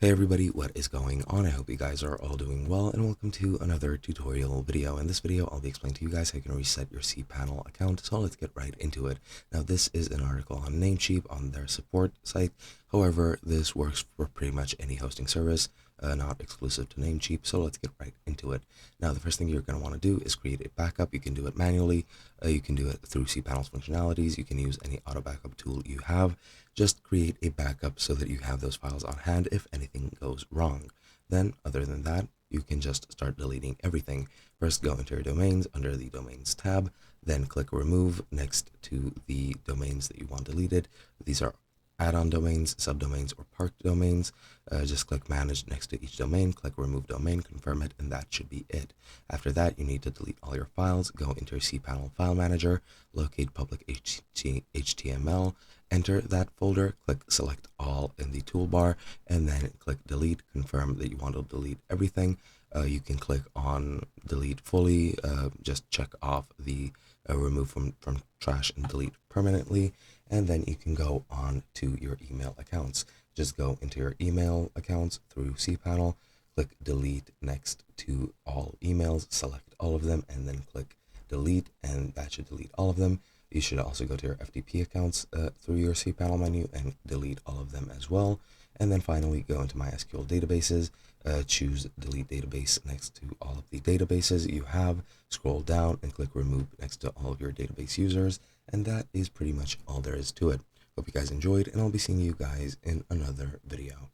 Hey everybody, what is going on? I hope you guys are all doing well, and welcome to another tutorial video. In this video, I'll be explaining to you guys how you can reset your cPanel account, so let's get right into it. Now, this is an article on Namecheap on their support site. However, this works for pretty much any hosting service, not exclusive to Namecheap, so let's get right into it. Now, the first thing you're going to want to do is create a backup. You can do it manually, you can do it through cPanel's functionalities, you can use any auto backup tool you have. Just create a backup so that you have those files on hand if anything goes wrong. Then, other than that, you can just start deleting everything. First, go into your domains under the domains tab, then click remove next to the domains that you want deleted. These are add-on domains, subdomains, or parked domains. Just click manage next to each domain, click remove domain, confirm it, and that should be it. After that, you need to delete all your files. Go into your cPanel file manager, locate public HTML, enter that folder, click select all in the toolbar, and then click delete, confirm that you want to delete everything. You can click on delete fully, just check off the remove from trash and delete permanently, and then you can go on to your email accounts. Just go into your email accounts through cPanel, click delete next to all emails, select all of them, and then click delete, and that should delete all of them. You should also go to your FTP accounts through your cPanel menu and delete all of them as well. And then finally, go into MySQL databases, choose delete database next to all of the databases you have, scroll down and click remove next to all of your database users. And that is pretty much all there is to it. Hope you guys enjoyed, and I'll be seeing you guys in another video.